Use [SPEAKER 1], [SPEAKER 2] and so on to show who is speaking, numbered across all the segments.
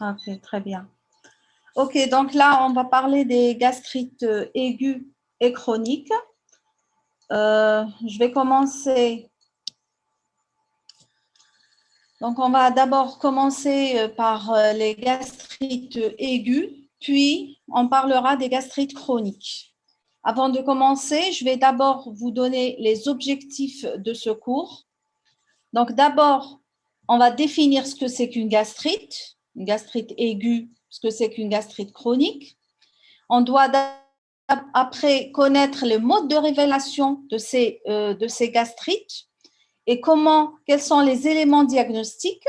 [SPEAKER 1] Ok, très bien. Ok, donc là, on va parler des gastrites aiguës et chroniques. Je vais commencer. Donc, on va d'abord commencer par les gastrites aiguës, puis on parlera des gastrites chroniques. Avant de commencer, je vais d'abord vous donner les objectifs de ce cours. Donc, d'abord, on va définir ce que c'est qu'une gastrite aiguë, ce que c'est qu'une gastrite chronique. On doit après connaître le mode de révélation de ces gastrites et quels sont les éléments diagnostiques.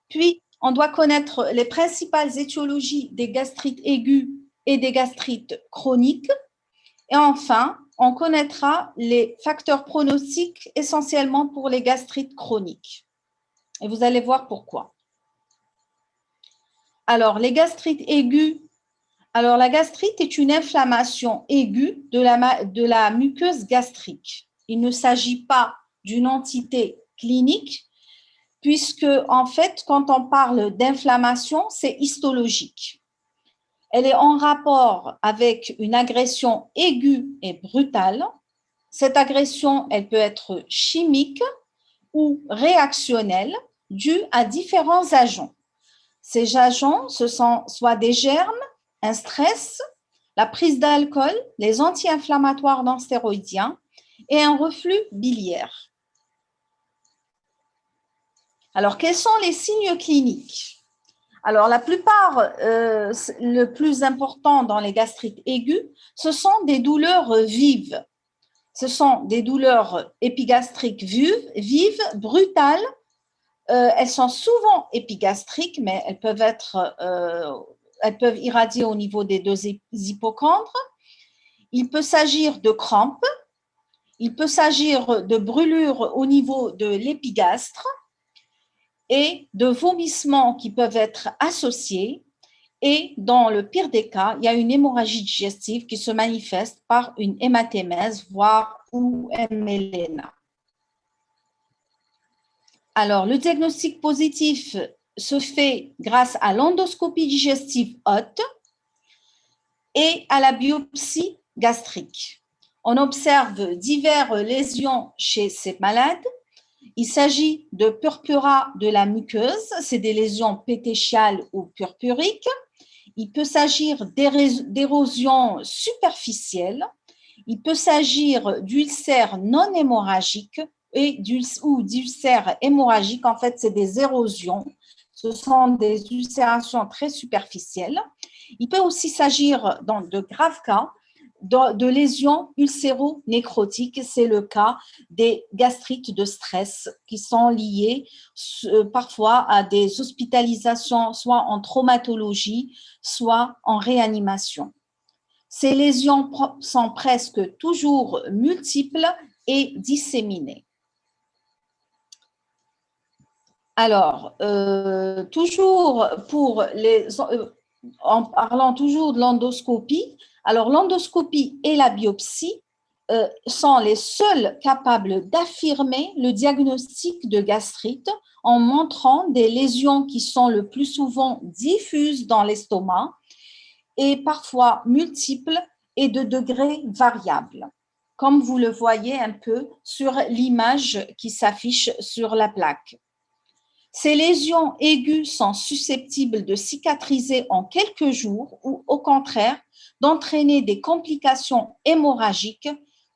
[SPEAKER 1] Puis, on doit connaître les principales étiologies des gastrites aiguës et des gastrites chroniques. Et enfin, on connaîtra les facteurs pronostiques essentiellement pour les gastrites chroniques. Et vous allez voir pourquoi. Alors, les gastrites aiguës. Alors, la gastrite est une inflammation aiguë de la muqueuse gastrique. Il ne s'agit pas d'une entité clinique, puisque, en fait, quand on parle d'inflammation, c'est histologique. Elle est en rapport avec une agression aiguë et brutale. Cette agression, elle peut être chimique ou réactionnelle, due à différents agents. Ces agents, ce sont soit des germes, un stress, la prise d'alcool, les anti-inflammatoires non stéroïdiens et un reflux biliaire. Alors, quels sont les signes cliniques? Alors, la plupart, le plus important dans les gastrites aiguës, ce sont des douleurs vives. Ce sont des douleurs épigastriques vives, brutales. Elles sont souvent épigastriques, mais elles peuvent irradier au niveau des deux hypochondres. Il peut s'agir de crampes. Il peut s'agir de brûlures au niveau de l'épigastre et de vomissements qui peuvent être associés. Et dans le pire des cas, il y a une hémorragie digestive qui se manifeste par une hématémèse, voire ou un méléna. Alors, le diagnostic positif se fait grâce à l'endoscopie digestive haute et à la biopsie gastrique. On observe diverses lésions chez ces malades. Il s'agit de purpura de la muqueuse, c'est des lésions pétéchiales ou purpuriques. Il peut s'agir d'érosion superficielle. Il peut s'agir d'ulcères non hémorragiques ou d'ulcères hémorragiques. En fait, c'est des érosions. Ce sont des ulcérations très superficielles. Il peut aussi s'agir, dans de graves cas, de lésions ulcéro-nécrotiques. C'est le cas des gastrites de stress qui sont liées parfois à des hospitalisations, soit en traumatologie, soit en réanimation. Ces lésions sont presque toujours multiples et disséminées. Alors, en parlant toujours de l'endoscopie, alors l'endoscopie et la biopsie sont les seuls capables d'affirmer le diagnostic de gastrite en montrant des lésions qui sont le plus souvent diffuses dans l'estomac et parfois multiples et de degrés variables, comme vous le voyez un peu sur l'image qui s'affiche sur la plaque. Ces lésions aiguës sont susceptibles de cicatriser en quelques jours ou au contraire d'entraîner des complications hémorragiques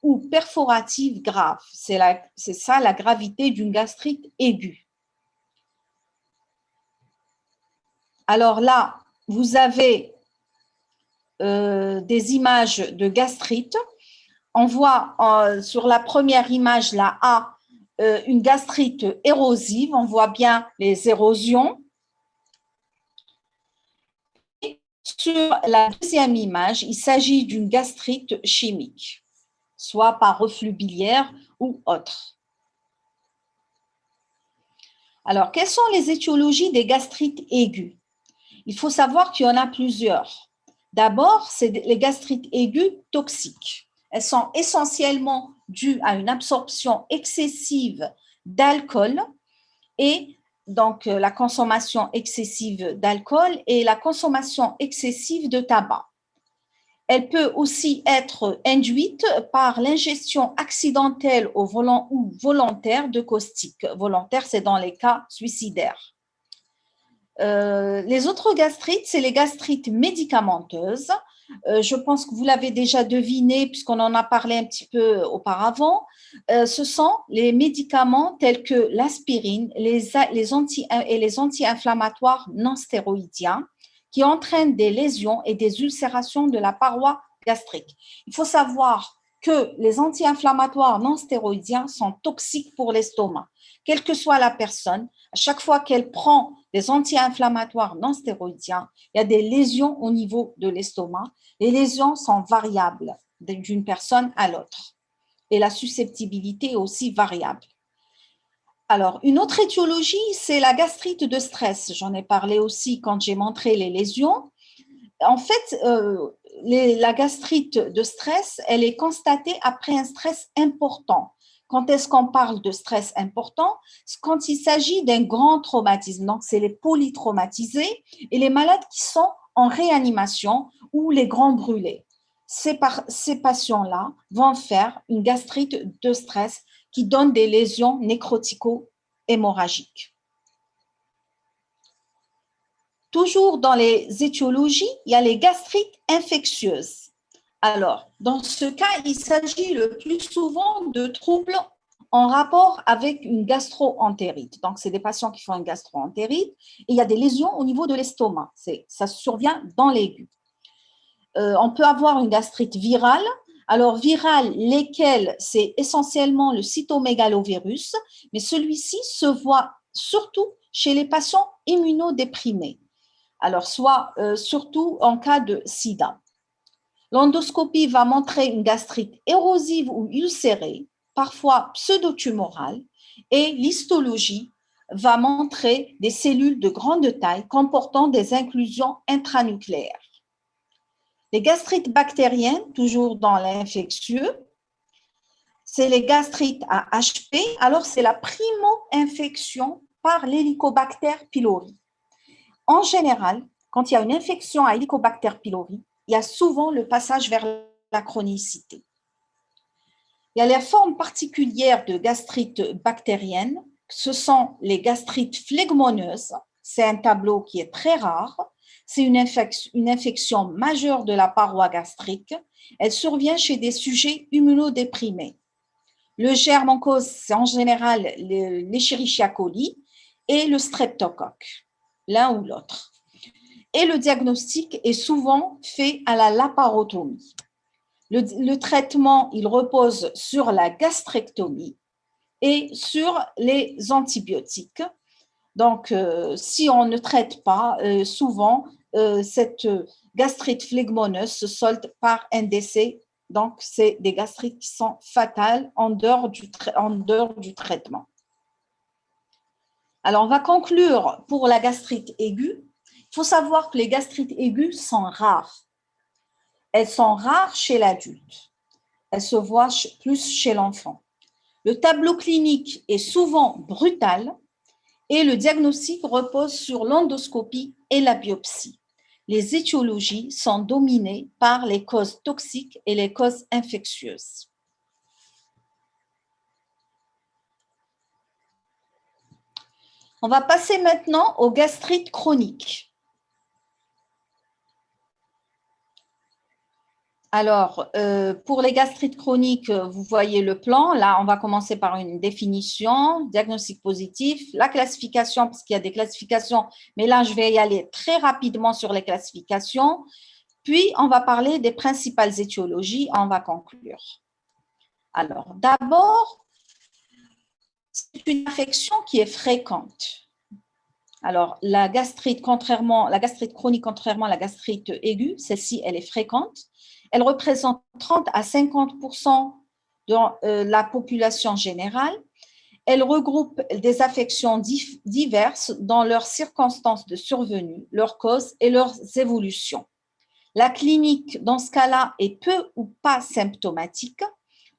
[SPEAKER 1] ou perforatives graves. C'est ça la gravité d'une gastrite aiguë. Alors là, vous avez des images de gastrite. On voit sur la première image, la A, une gastrite érosive. On voit bien les érosions. Et sur la deuxième image, il s'agit d'une gastrite chimique, soit par reflux biliaire ou autre. Alors, quelles sont les étiologies des gastrites aiguës? Il faut savoir qu'il y en a plusieurs. D'abord, c'est les gastrites aiguës toxiques. Elles sont essentiellement dues à une absorption excessive d'alcool et donc la consommation excessive d'alcool et la consommation excessive de tabac. Elle peut aussi être induite par l'ingestion accidentelle ou volontaire de caustiques. Volontaire, c'est dans les cas suicidaires. Les autres gastrites, c'est les gastrites médicamenteuses. Je pense que vous l'avez déjà deviné puisqu'on en a parlé un petit peu auparavant. Ce sont les médicaments tels que l'aspirine les anti-inflammatoires non stéroïdiens qui entraînent des lésions et des ulcérations de la paroi gastrique. Il faut savoir que les anti-inflammatoires non stéroïdiens sont toxiques pour l'estomac. Quelle que soit la personne, à chaque fois qu'elle prend des anti-inflammatoires non stéroïdiens, il y a des lésions au niveau de l'estomac. Les lésions sont variables d'une personne à l'autre et la susceptibilité est aussi variable. Alors, une autre étiologie, c'est la gastrite de stress. J'en ai parlé aussi quand j'ai montré les lésions. En fait, la gastrite de stress, elle est constatée après un stress important. Quand est-ce qu'on parle de stress important? Quand il s'agit d'un grand traumatisme. Donc, c'est les polytraumatisés et les malades qui sont en réanimation ou les grands brûlés. Ces patients-là vont faire une gastrite de stress qui donne des lésions nécrotico-hémorragiques. Toujours dans les étiologies, il y a les gastrites infectieuses. Alors, dans ce cas, il s'agit le plus souvent de troubles en rapport avec une gastro-entérite. Donc, c'est des patients qui font une gastro-entérite et il y a des lésions au niveau de l'estomac. Ça survient dans l'aigu. On peut avoir une gastrite virale. Alors, virale, lesquelles, c'est essentiellement le cytomégalovirus, mais celui-ci se voit surtout chez les patients immunodéprimés. Alors, surtout en cas de sida. L'endoscopie va montrer une gastrite érosive ou ulcérée, parfois pseudotumorale, et l'histologie va montrer des cellules de grande taille comportant des inclusions intranucléaires. Les gastrites bactériennes, toujours dans l'infectieux, c'est les gastrites à HP. Alors, c'est la primo-infection par l'Helicobacter pylori. En général, quand il y a une infection à Helicobacter pylori, il y a souvent le passage vers la chronicité. Il y a les formes particulières de gastrite bactérienne, ce sont les gastrites phlegmoneuses. C'est un tableau qui est très rare. C'est une infection majeure de la paroi gastrique. Elle survient chez des sujets immunodéprimés. Le germe en cause, c'est en général l'Escherichia coli et le streptocoque, l'un ou l'autre. Et le diagnostic est souvent fait à la laparotomie. Le traitement, il repose sur la gastrectomie et sur les antibiotiques. Donc, si on ne traite pas, souvent, cette gastrite phlegmoneuse se solde par un décès. Donc, c'est des gastrites qui sont fatales en dehors du traitement. Alors, on va conclure pour la gastrite aiguë. Il faut savoir que les gastrites aiguës sont rares. Elles sont rares chez l'adulte. Elles se voient plus chez l'enfant. Le tableau clinique est souvent brutal et le diagnostic repose sur l'endoscopie et la biopsie. Les étiologies sont dominées par les causes toxiques et les causes infectieuses. On va passer maintenant aux gastrites chroniques. Alors, pour les gastrites chroniques, vous voyez le plan. Là, on va commencer par une définition, diagnostic positif, la classification, parce qu'il y a des classifications, mais là, je vais y aller très rapidement sur les classifications. Puis, on va parler des principales étiologies. On va conclure. Alors, d'abord, c'est une infection qui est fréquente. Alors, la gastrite chronique, contrairement à la gastrite aiguë, celle-ci, elle est fréquente. Elle représente 30 à 50% de la population générale. Elle regroupe des affections diverses dans leurs circonstances de survenue, leurs causes et leurs évolutions. La clinique, dans ce cas-là, est peu ou pas symptomatique.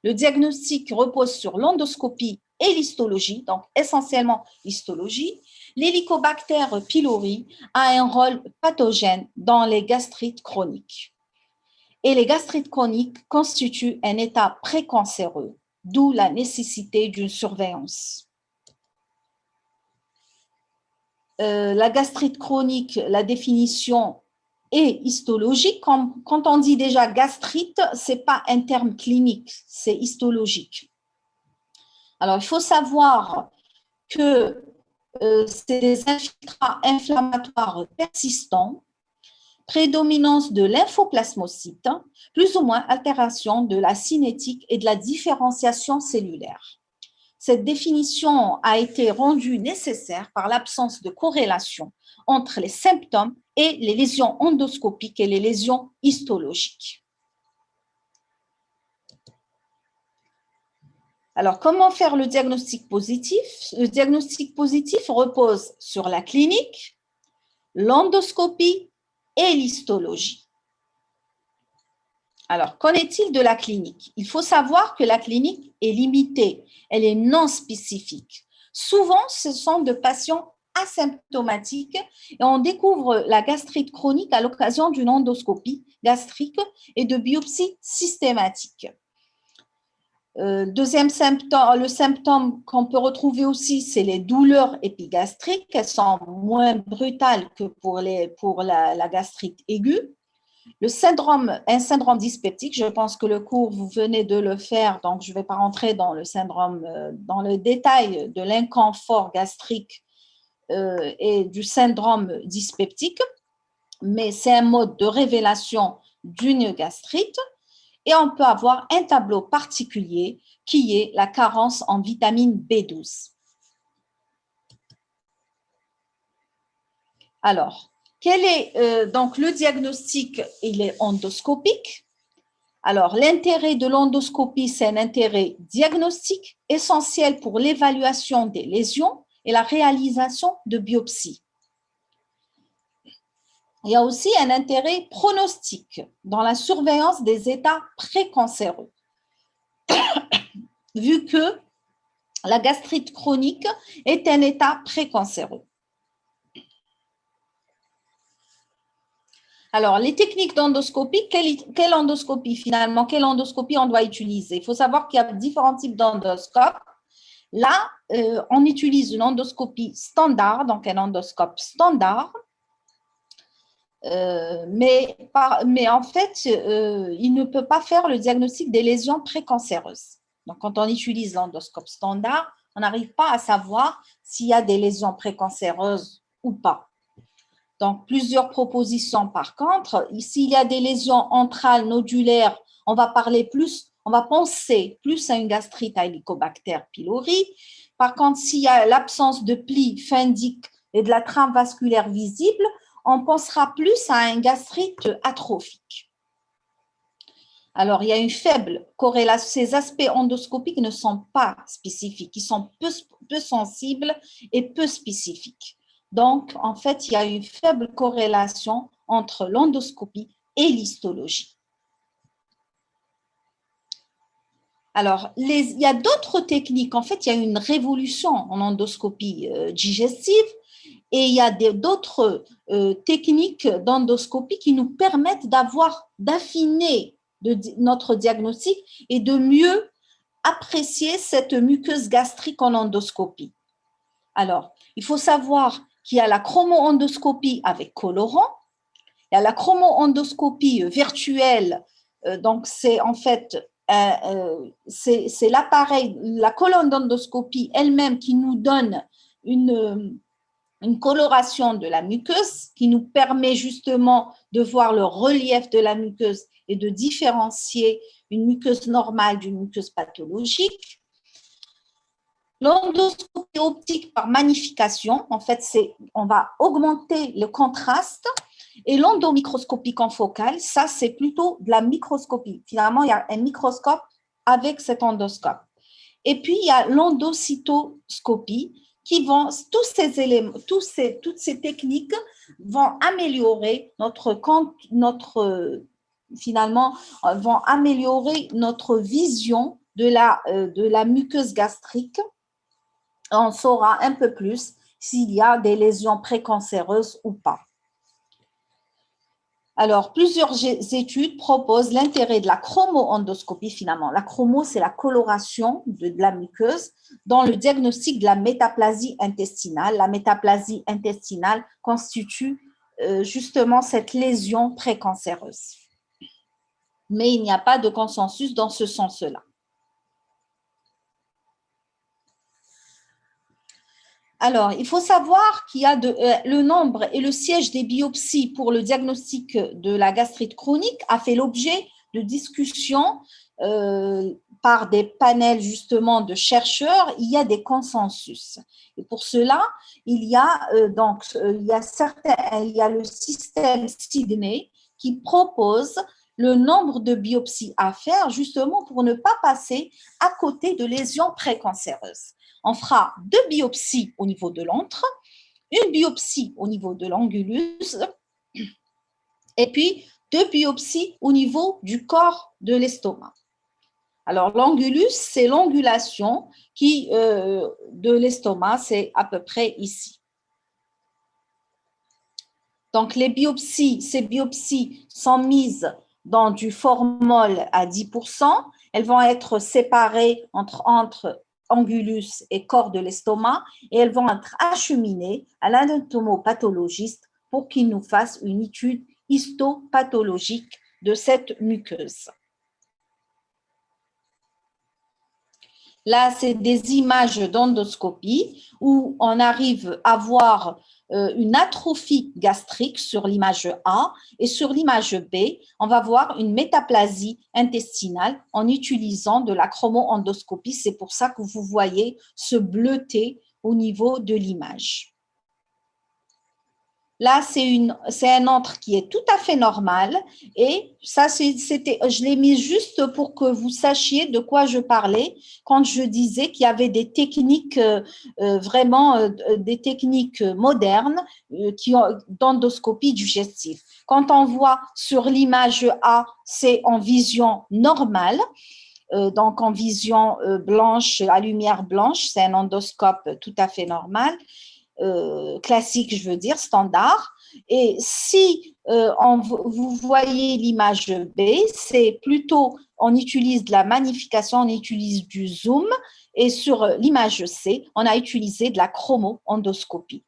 [SPEAKER 1] Le diagnostic repose sur l'endoscopie et l'histologie, donc essentiellement l'histologie. l'Helicobacter pylori a un rôle pathogène dans les gastrites chroniques. Et les gastrites chroniques constituent un état précancéreux, d'où la nécessité d'une surveillance. La gastrite chronique, la définition est histologique. Quand on dit déjà gastrite, ce n'est pas un terme clinique, c'est histologique. Alors, il faut savoir que c'est des infiltrats inflammatoires persistants, prédominance de lymphoplasmocytes, plus ou moins altération de la cinétique et de la différenciation cellulaire. Cette définition a été rendue nécessaire par l'absence de corrélation entre les symptômes et les lésions endoscopiques et les lésions histologiques. Alors, comment faire le diagnostic positif? Le diagnostic positif repose sur la clinique, l'endoscopie et l'histologie. Alors, qu'en est-il de la clinique? Il faut savoir que la clinique est limitée, elle est non spécifique. Souvent, ce sont de patients asymptomatiques et on découvre la gastrite chronique à l'occasion d'une endoscopie gastrique et de biopsie systématique. Deuxième symptôme, le symptôme qu'on peut retrouver aussi, c'est les douleurs épigastriques. Elles sont moins brutales que pour la gastrite aiguë. Un syndrome dyspeptique, je pense que le cours, vous venez de le faire, donc je ne vais pas rentrer dans le syndrome, dans le détail de l'inconfort gastrique et du syndrome dyspeptique, mais c'est un mode de révélation d'une gastrite. Et on peut avoir un tableau particulier qui est la carence en vitamine B12. Alors, quel est donc le diagnostic? Il est endoscopique. Alors, l'intérêt de l'endoscopie, c'est un intérêt diagnostique essentiel pour l'évaluation des lésions et la réalisation de biopsies. Il y a aussi un intérêt pronostique dans la surveillance des états précancéreux, vu que la gastrite chronique est un état précancéreux. Alors, les techniques d'endoscopie, quelle endoscopie finalement? Quelle endoscopie on doit utiliser? Il faut savoir qu'il y a différents types d'endoscopes. Là, on utilise une endoscopie standard, donc un endoscope standard. Mais en fait, il ne peut pas faire le diagnostic des lésions précancéreuses. Donc, quand on utilise l'endoscope standard, on n'arrive pas à savoir s'il y a des lésions précancéreuses ou pas. Donc, plusieurs propositions par contre. S'il y a des lésions entrales nodulaires, on va penser plus à une gastrite à Helicobacter pylori. Par contre, s'il y a l'absence de plis phendiques et de la trame vasculaire visible, on pensera plus à un gastrite atrophique. Alors, il y a une faible corrélation. Ces aspects endoscopiques ne sont pas spécifiques, ils sont peu sensibles et peu spécifiques. Donc, en fait, il y a une faible corrélation entre l'endoscopie et l'histologie. Alors, il y a d'autres techniques. En fait, il y a une révolution en endoscopie digestive. Et il y a d'autres techniques d'endoscopie qui nous permettent d'affiner notre diagnostic et de mieux apprécier cette muqueuse gastrique en endoscopie. Alors, il faut savoir qu'il y a la chromo-endoscopie avec colorant, il y a la chromo-endoscopie virtuelle, donc c'est en fait c'est l'appareil, la colonne d'endoscopie elle-même qui nous donne une coloration de la muqueuse qui nous permet justement de voir le relief de la muqueuse et de différencier une muqueuse normale d'une muqueuse pathologique. L'endoscopie optique par magnification, en fait, on va augmenter le contraste. Et l'endomicroscopie confocale, ça, c'est plutôt de la microscopie. Finalement, il y a un microscope avec cet endoscope. Et puis, il y a l'endocytoscopie, toutes ces techniques vont améliorer vont améliorer notre vision de la muqueuse gastrique. On saura un peu plus s'il y a des lésions précancéreuses ou pas. Alors, plusieurs études proposent l'intérêt de la chromo-endoscopie finalement. La chromo, c'est la coloration de la muqueuse dans le diagnostic de la métaplasie intestinale. La métaplasie intestinale constitue justement cette lésion précancéreuse. Mais il n'y a pas de consensus dans ce sens-là. Alors, il faut savoir qu'il y a le nombre et le siège des biopsies pour le diagnostic de la gastrite chronique a fait l'objet de discussions par des panels justement de chercheurs. Il y a des consensus. Et pour cela, il y a le système Sydney qui propose le nombre de biopsies à faire justement pour ne pas passer à côté de lésions précancéreuses. On fera 2 biopsies au niveau de l'antre, une biopsie au niveau de l'angulus et puis 2 biopsies au niveau du corps de l'estomac. Alors, l'angulus, c'est l'angulation de l'estomac, c'est à peu près ici. Donc, ces biopsies sont mises dans du formol à 10%. Elles vont être séparées entre angulus et corps de l'estomac et elles vont être acheminées à l'anatomopathologiste pour qu'il nous fasse une étude histopathologique de cette muqueuse. Là, c'est des images d'endoscopie où on arrive à voir une atrophie gastrique sur l'image A et sur l'image B, on va voir une métaplasie intestinale en utilisant de la chromo-endoscopie. C'est pour ça que vous voyez ce bleuté au niveau de l'image. Là, c'est un antre qui est tout à fait normal et ça, je l'ai mis juste pour que vous sachiez de quoi je parlais quand je disais qu'il y avait des techniques, des techniques modernes d'endoscopie digestive. Quand on voit sur l'image A, c'est en vision normale. Donc en vision blanche, à lumière blanche, c'est un endoscope tout à fait normal. Classique, je veux dire, standard. Et si vous voyez l'image B, c'est plutôt, on utilise de la magnification, on utilise du zoom, et sur l'image C, on a utilisé de la chromo-endoscopie.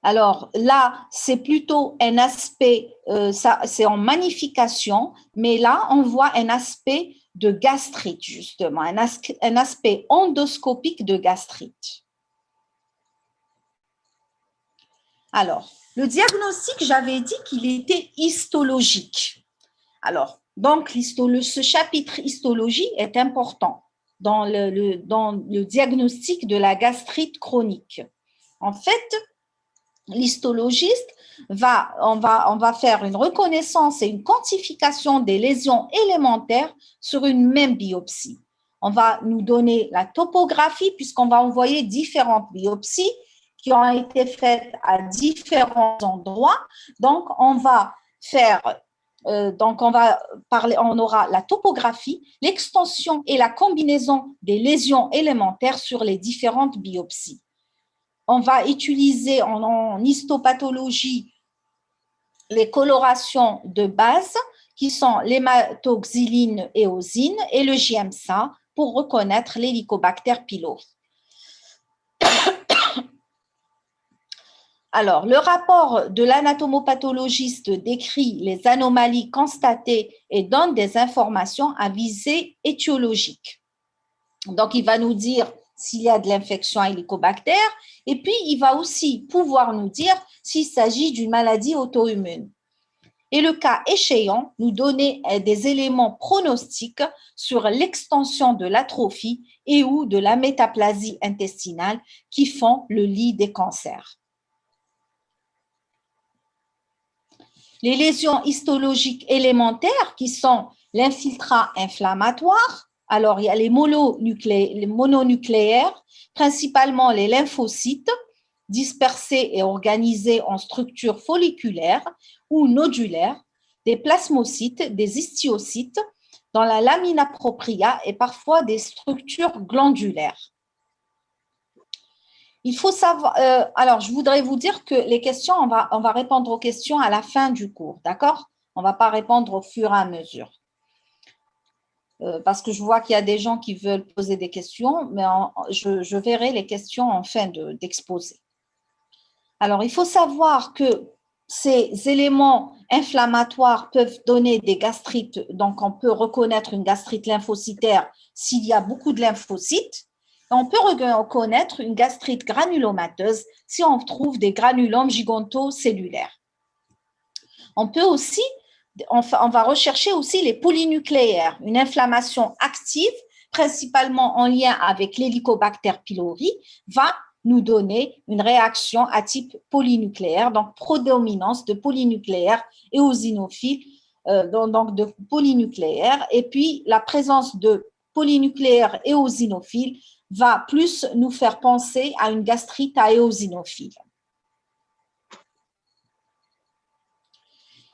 [SPEAKER 1] Alors là, c'est plutôt un aspect, c'est en magnification, mais là, on voit un aspect de gastrite, justement, un aspect endoscopique de gastrite. Alors, le diagnostic, j'avais dit qu'il était histologique. Alors, donc, ce chapitre histologie est important dans le diagnostic de la gastrite chronique. En fait, l'histologiste on va faire une reconnaissance et une quantification des lésions élémentaires sur une même biopsie. On va nous donner la topographie puisqu'on va envoyer différentes biopsies qui ont été faites à différents endroits. Donc, on aura la topographie, l'extension et la combinaison des lésions élémentaires sur les différentes biopsies. On va utiliser en histopathologie les colorations de base qui sont l'hématoxyline éosine et le JMSA pour reconnaître l'Helicobacter pylori. Alors, le rapport de l'anatomopathologiste décrit les anomalies constatées et donne des informations à visée étiologique. Donc, il va nous dire s'il y a de l'infection à Helicobacter, et puis il va aussi pouvoir nous dire s'il s'agit d'une maladie auto-immune. Et le cas échéant, nous donner des éléments pronostiques sur l'extension de l'atrophie et ou de la métaplasie intestinale qui font le lit des cancers. Les lésions histologiques élémentaires qui sont l'infiltrat inflammatoire. Alors, il y a les mononucléaires, principalement les lymphocytes, dispersés et organisés en structures folliculaires ou nodulaires, des plasmocytes, des histiocytes, dans la lamina propria et parfois des structures glandulaires. il faut savoir, alors je voudrais vous dire que les questions, on va répondre aux questions à la fin du cours, d'accord? On ne va pas répondre au fur et à mesure. Parce que je vois qu'il y a des gens qui veulent poser des questions, mais je verrai les questions en fin d'exposé. Alors, il faut savoir que ces éléments inflammatoires peuvent donner des gastrites. Donc, on peut reconnaître une gastrite lymphocytaire s'il y a beaucoup de lymphocytes. On peut reconnaître une gastrite granulomateuse si on trouve des granulomes gigantocellulaires. On peut aussi, on va rechercher aussi les polynucléaires, une inflammation active, principalement en lien avec l'Helicobacter pylori, va nous donner une réaction à type polynucléaire, donc prédominance de polynucléaires éosinophiles, donc de polynucléaires, et puis la présence de polynucléaires éosinophiles va plus nous faire penser à une gastrite à éosinophile.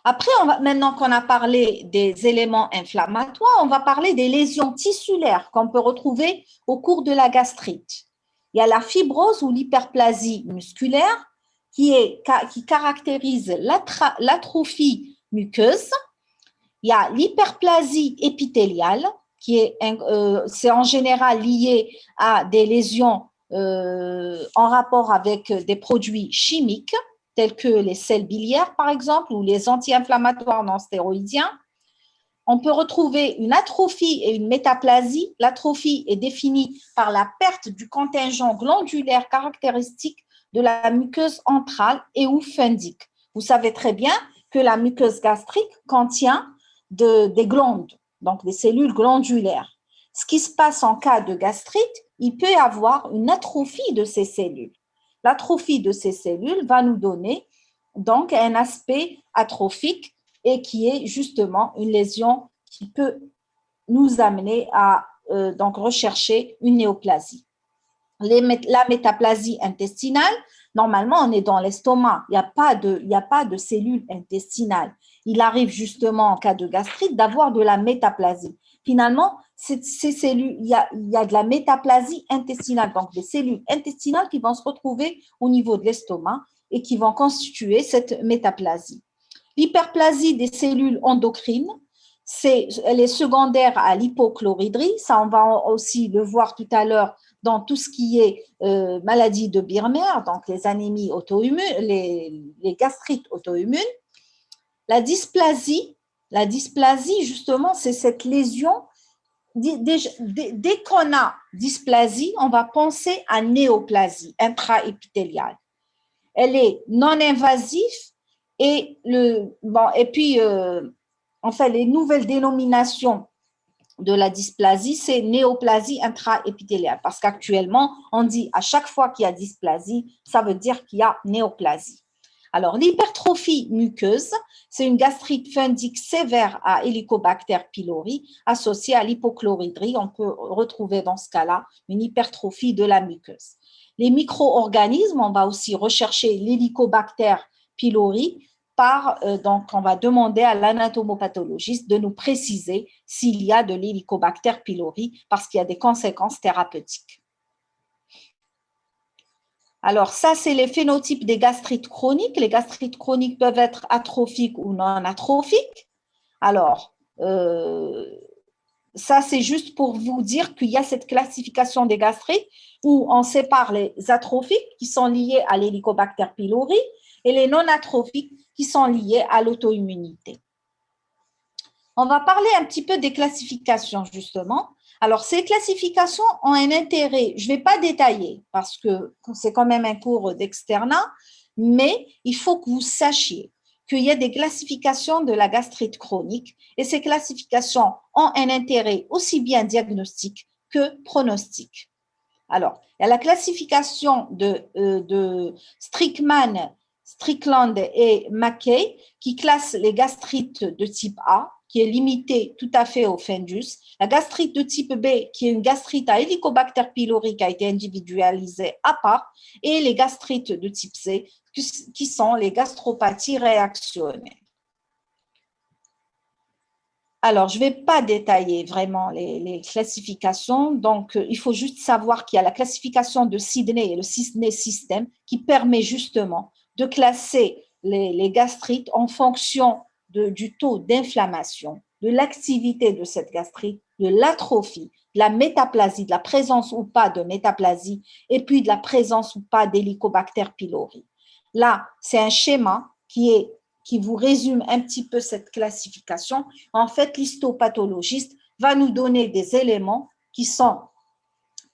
[SPEAKER 1] Après, maintenant qu'on a parlé des éléments inflammatoires, on va parler des lésions tissulaires qu'on peut retrouver au cours de la gastrite. Il y a la fibrose ou l'hyperplasie musculaire qui caractérise l'atrophie muqueuse. Il y a l'hyperplasie épithéliale c'est en général lié à des lésions en rapport avec des produits chimiques tels que les sels biliaires, par exemple, ou les anti-inflammatoires non stéroïdiens. On peut retrouver une atrophie et une métaplasie. L'atrophie est définie par la perte du contingent glandulaire caractéristique de la muqueuse antrale et ou fundique. Vous savez très bien que la muqueuse gastrique contient des glandes, donc des cellules glandulaires. Ce qui se passe en cas de gastrite, il peut y avoir une atrophie de ces cellules. L'atrophie de ces cellules va nous donner donc un aspect atrophique et qui est justement une lésion qui peut nous amener à donc rechercher une néoplasie. La métaplasie intestinale, normalement, on est dans l'estomac. Il n'y a pas de cellules intestinales. Il arrive justement en cas de gastrite d'avoir de la métaplasie. Finalement, ces cellules, il y a de la métaplasie intestinale, donc des cellules intestinales qui vont se retrouver au niveau de l'estomac et qui vont constituer cette métaplasie. L'hyperplasie des cellules endocrines, elle est secondaire à l'hypochloridrie. Ça, on va aussi le voir tout à l'heure dans tout ce qui est maladie de Birmer, donc les anémies auto-immunes, les gastrites auto-immunes. La dysplasie, justement, c'est cette lésion. Dès qu'on a dysplasie, on va penser à néoplasie intraépithéliale. Elle est non-invasive et puis les nouvelles dénominations de la dysplasie, c'est néoplasie intraépithéliale parce qu'actuellement, on dit à chaque fois qu'il y a dysplasie, ça veut dire qu'il y a néoplasie. Alors, l'hypertrophie muqueuse, c'est une gastrite fundique sévère à Helicobacter pylori associée à l'hypochloridrie. On peut retrouver dans ce cas-là une hypertrophie de la muqueuse. Les micro-organismes, on va aussi rechercher l'Helicobacter pylori. Donc, on va demander à l'anatomopathologiste de nous préciser s'il y a de l'Helicobacter pylori parce qu'il y a des conséquences thérapeutiques. Alors, ça, c'est les phénotypes des gastrites chroniques. Les gastrites chroniques peuvent être atrophiques ou non atrophiques. Alors, ça, c'est juste pour vous dire qu'il y a cette classification des gastrites où on sépare les atrophiques qui sont liés à l'Helicobacter pylori et les non-atrophiques qui sont liés à l'auto-immunité. On va parler un petit peu des classifications, justement. Alors, ces classifications ont un intérêt, je ne vais pas détailler parce que c'est quand même un cours d'externat, mais il faut que vous sachiez qu'il y a des classifications de la gastrite chronique et ces classifications ont un intérêt aussi bien diagnostique que pronostique. Alors, il y a la classification de Strickland et Mackay qui classe les gastrites de type A, qui est limitée tout à fait au fundus, la gastrite de type B, qui est une gastrite à Helicobacter pylori qui a été individualisée à part, et les gastrites de type C, qui sont les gastropathies réactionnelles. Alors, je ne vais pas détailler vraiment les classifications. Donc, il faut juste savoir qu'il y a la classification de Sidney et le Sidney System qui permet justement de classer les gastrites en fonction du taux d'inflammation, de l'activité de cette gastrite, de l'atrophie, de la métaplasie, de la présence ou pas de métaplasie, et puis de la présence ou pas d'Helicobacter pylori. Là, c'est un schéma qui vous résume un petit peu cette classification. En fait, l'histopathologiste va nous donner des éléments qui sont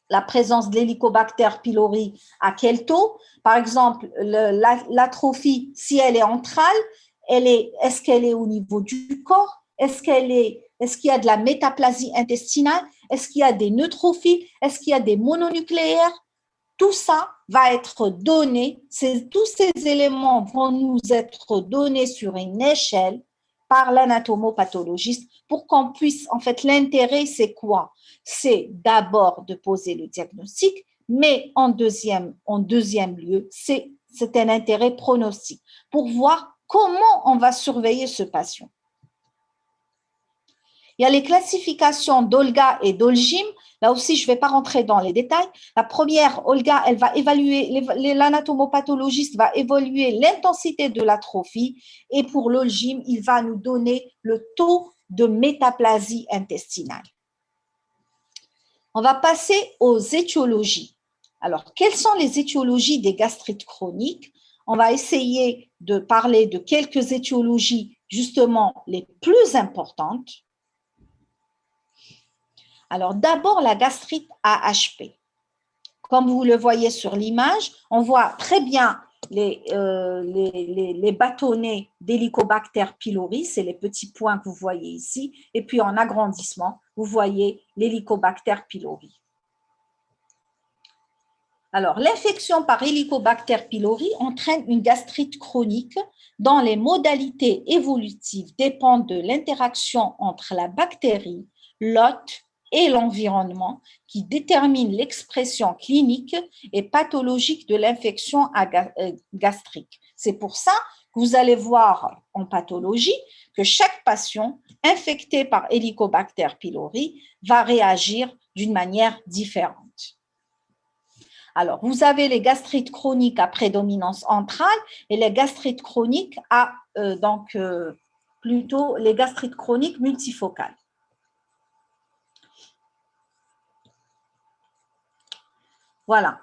[SPEAKER 1] la présence de l'Helicobacter pylori à quel taux. Par exemple, l'atrophie, si elle est entrale, est-ce qu'elle est au niveau du corps? Est-ce qu'il y a de la métaplasie intestinale? Est-ce qu'il y a des neutrophiles? Est-ce qu'il y a des mononucléaires? Tout ça va être donné, tous ces éléments vont nous être donnés sur une échelle par l'anatomopathologiste pour qu'on puisse, en fait, l'intérêt, c'est quoi? C'est d'abord de poser le diagnostic, mais en deuxième lieu, c'est un intérêt pronostic pour voir comment on va surveiller ce patient. Il y a les classifications d'Olga et d'Olgim. Là aussi, je ne vais pas rentrer dans les détails. La première, Olga, elle va évaluer, l'anatomopathologiste va évaluer l'intensité de l'atrophie. Et pour l'Olgim, il va nous donner le taux de métaplasie intestinale. On va passer aux étiologies. Alors, quelles sont les étiologies des gastrites chroniques? On va essayer de parler de quelques étiologies, justement, les plus importantes. Alors, d'abord, la gastrite AHP. Comme vous le voyez sur l'image, on voit très bien les bâtonnets d'Helicobacter pylori, c'est les petits points que vous voyez ici, et puis en agrandissement, vous voyez l'Helicobacter pylori. Alors, l'infection par Helicobacter pylori entraîne une gastrite chronique dont les modalités évolutives dépendent de l'interaction entre la bactérie, l'hôte et l'environnement qui détermine l'expression clinique et pathologique de l'infection gastrique. C'est pour ça que vous allez voir en pathologie que chaque patient infecté par Helicobacter pylori va réagir d'une manière différente. Alors, vous avez les gastrites chroniques à prédominance antrale et les gastrites chroniques plutôt les gastrites chroniques multifocales. Voilà.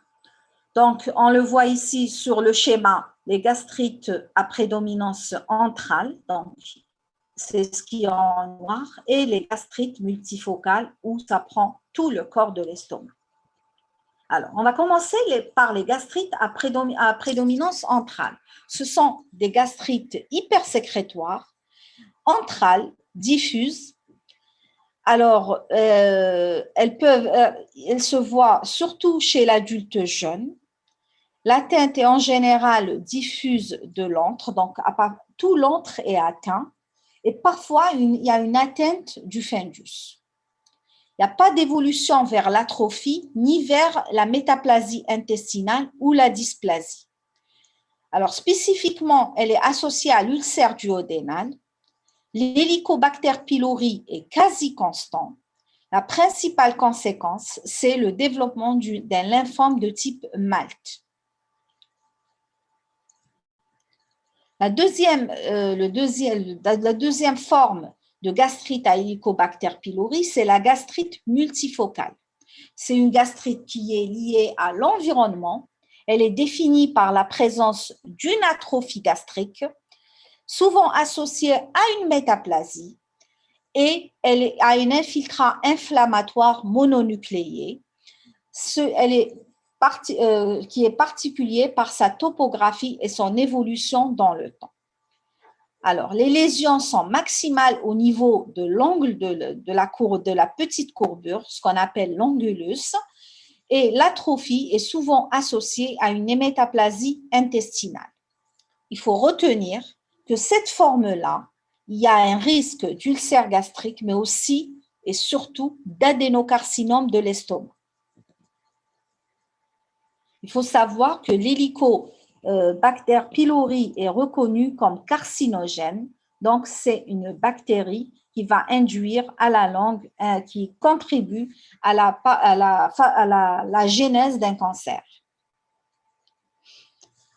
[SPEAKER 1] Donc, on le voit ici sur le schéma, les gastrites à prédominance antrale, donc c'est ce qui est en noir, et les gastrites multifocales où ça prend tout le corps de l'estomac. Alors, on va commencer par les gastrites à prédominance antrale. Ce sont des gastrites hypersécrétoires, antrales, diffuses. Alors, elles se voient surtout chez l'adulte jeune. L'atteinte est en général diffuse de l'antre, donc tout l'antre est atteint. Et parfois, il y a une atteinte du fundus. Il n'y a pas d'évolution vers l'atrophie ni vers la métaplasie intestinale ou la dysplasie. Alors, spécifiquement, elle est associée à l'ulcère duodénal. L'Helicobacter pylori est quasi constant. La principale conséquence, c'est le développement d'un lymphome de type MALT. La deuxième forme de gastrite à Helicobacter pylori, c'est la gastrite multifocale. C'est une gastrite qui est liée à l'environnement. Elle est définie par la présence d'une atrophie gastrique, souvent associée à une métaplasie, et elle a un infiltrat inflammatoire mononucléé. Qui est particulier par sa topographie et son évolution dans le temps. Alors, les lésions sont maximales au niveau de l'angle de la petite courbure, ce qu'on appelle l'angulus, et l'atrophie est souvent associée à une métaplasie intestinale. Il faut retenir que cette forme-là, il y a un risque d'ulcère gastrique, mais aussi et surtout d'adénocarcinome de l'estomac. Il faut savoir que l'Helicobacter pylori est reconnu comme carcinogène, donc c'est une bactérie qui va induire à la langue, qui contribue à la genèse d'un cancer.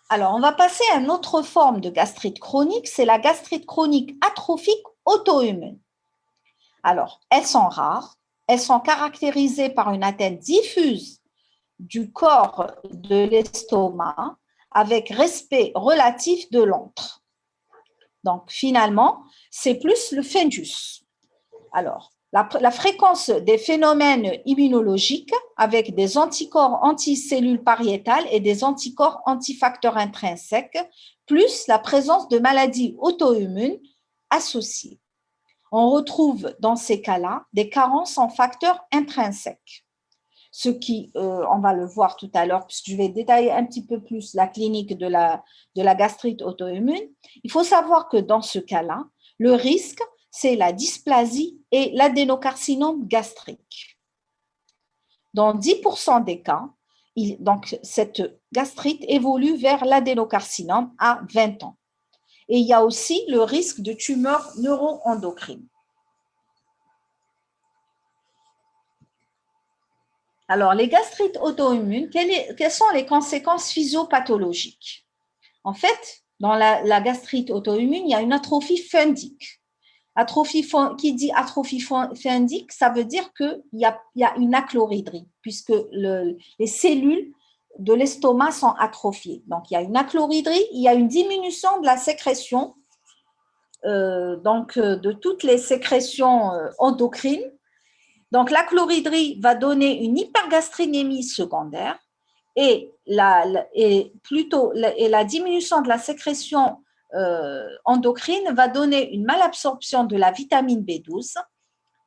[SPEAKER 1] Alors, on va passer à une autre forme de gastrite chronique, c'est la gastrite chronique atrophique auto-immune. Alors, elles sont rares, elles sont caractérisées par une atteinte diffuse du corps de l'estomac avec respect relatif de l'antre. Donc, finalement, c'est plus le fendus. Alors, la fréquence des phénomènes immunologiques avec des anticorps anticellules pariétales et des anticorps antifacteurs intrinsèques, plus la présence de maladies auto-immunes associées. On retrouve dans ces cas-là des carences en facteurs intrinsèques. Ce qui, on va le voir tout à l'heure, puisque je vais détailler un petit peu plus la clinique de la gastrite auto-immune. Il faut savoir que dans ce cas-là, le risque, c'est la dysplasie et l'adénocarcinome gastrique. Dans 10% des cas, donc cette gastrite évolue vers l'adénocarcinome à 20 ans. Et il y a aussi le risque de tumeurs neuroendocrines. Alors, les gastrites auto-immunes, quelles sont les conséquences physiopathologiques? En fait, dans la gastrite auto-immune, il y a une atrophie fundique. Qui dit atrophie fundique, ça veut dire qu'il y a une achloridrie, puisque les cellules de l'estomac sont atrophiées. Donc, il y a une achloridrie, il y a une diminution de la sécrétion, de toutes les sécrétions endocrines. Donc, l'achloridrie va donner une hypergastrinémie secondaire et la diminution de la sécrétion endocrine va donner une malabsorption de la vitamine B12,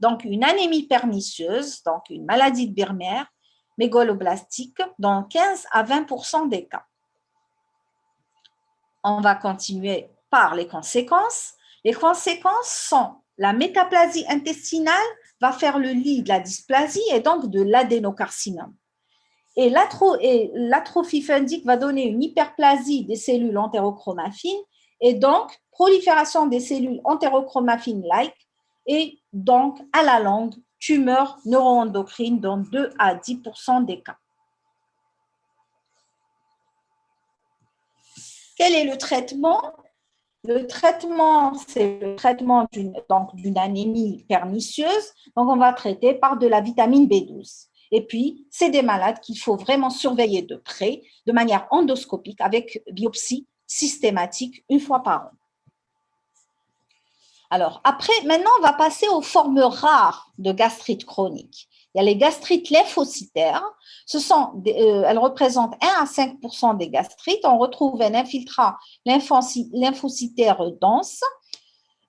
[SPEAKER 1] donc une anémie pernicieuse, donc une maladie de Birmer, mégaloblastique, dans 15 à 20% des cas. On va continuer par les conséquences. Les conséquences sont la métaplasie intestinale va faire le lit de la dysplasie et donc de l'adénocarcinome. Et l'atrophie fundique va donner une hyperplasie des cellules entérochromaffines et donc prolifération des cellules entérochromaffines-like et donc à la longue, tumeurs neuroendocrines dans 2 à 10% des cas. Quel est le traitement? Le traitement, c'est le traitement d'une anémie pernicieuse. Donc, on va traiter par de la vitamine B12. Et puis, c'est des malades qu'il faut vraiment surveiller de près, de manière endoscopique, avec biopsie systématique une fois par an. Alors, maintenant, on va passer aux formes rares de gastrite chronique. Il y a les gastrites lymphocytaires. Elles représentent 1 à 5% des gastrites. On retrouve un infiltrat lymphocytaire dense.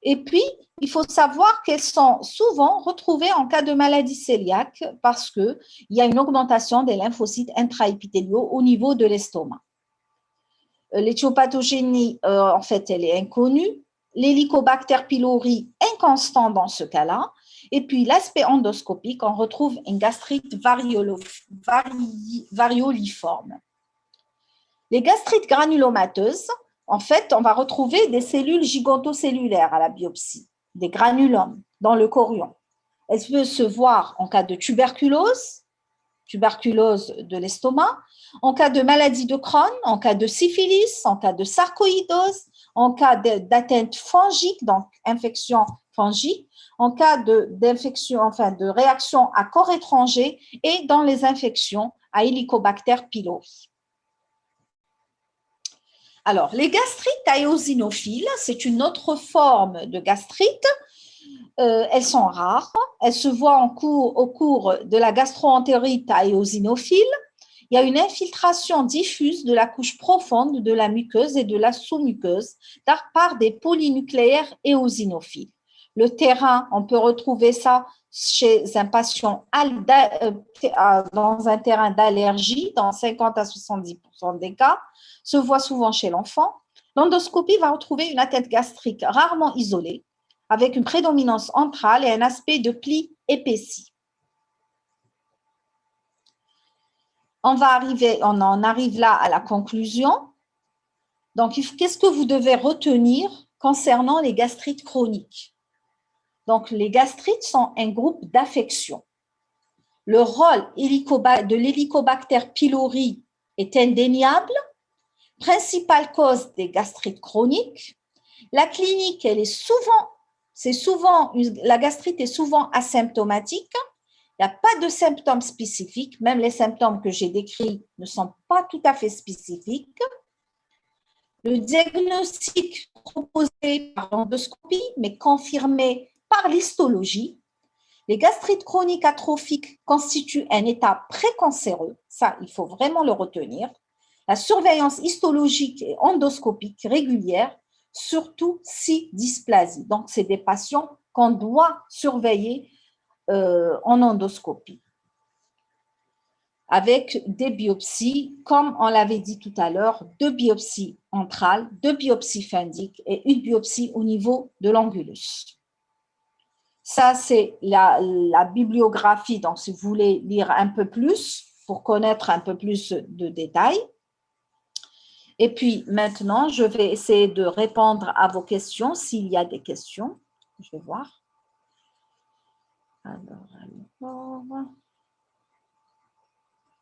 [SPEAKER 1] Et puis, il faut savoir qu'elles sont souvent retrouvées en cas de maladie cœliaque parce qu'il y a une augmentation des lymphocytes intraépithéliaux au niveau de l'estomac. L'éthiopathogénie, en fait, elle est inconnue. L'Helicobacter pylori, inconstant dans ce cas-là. Et puis, l'aspect endoscopique, on retrouve une gastrite varioliforme. Les gastrites granulomateuses, en fait, on va retrouver des cellules gigantocellulaires à la biopsie, des granulomes dans le chorion. Elles peuvent se voir en cas de tuberculose de l'estomac, en cas de maladie de Crohn, en cas de syphilis, en cas de sarcoïdose, en cas d'atteinte fongique, donc infection fongique, en cas d'infection, de réaction à corps étranger et dans les infections à Helicobacter pylori. Alors, les gastrites éosinophiles, c'est une autre forme de gastrite. Elles sont rares. Elles se voient au cours de la gastroentérite éosinophile. Il y a une infiltration diffuse de la couche profonde de la muqueuse et de la sous-muqueuse par des polynucléaires éosinophiles. Le terrain, on peut retrouver ça chez un patient dans un terrain d'allergie, dans 50 à 70% des cas, se voit souvent chez l'enfant. L'endoscopie va retrouver une atteinte gastrique rarement isolée, avec une prédominance antrale et un aspect de pli épaissi. On en arrive là à la conclusion. Donc, qu'est-ce que vous devez retenir concernant les gastrites chroniques? Donc, les gastrites sont un groupe d'affections. Le rôle de l'Helicobacter pylori est indéniable, principale cause des gastrites chroniques. La clinique, la gastrite est souvent asymptomatique. Il n'y a pas de symptômes spécifiques, même les symptômes que j'ai décrits ne sont pas tout à fait spécifiques. Le diagnostic proposé par l'endoscopie, mais confirmé par l'histologie. Les gastrites chroniques atrophiques constituent un état précancéreux, ça, il faut vraiment le retenir. La surveillance histologique et endoscopique régulière, surtout si dysplasie. Donc, c'est des patients qu'on doit surveiller en endoscopie avec des biopsies, comme on l'avait dit tout à l'heure, 2 biopsies entrales, 2 biopsies phendiques et une biopsie au niveau de l'angulus. Ça, c'est la bibliographie. Donc, si vous voulez lire un peu plus, pour connaître un peu plus de détails. Et puis, maintenant, je vais essayer de répondre à vos questions, s'il y a des questions. Je vais voir. Alors.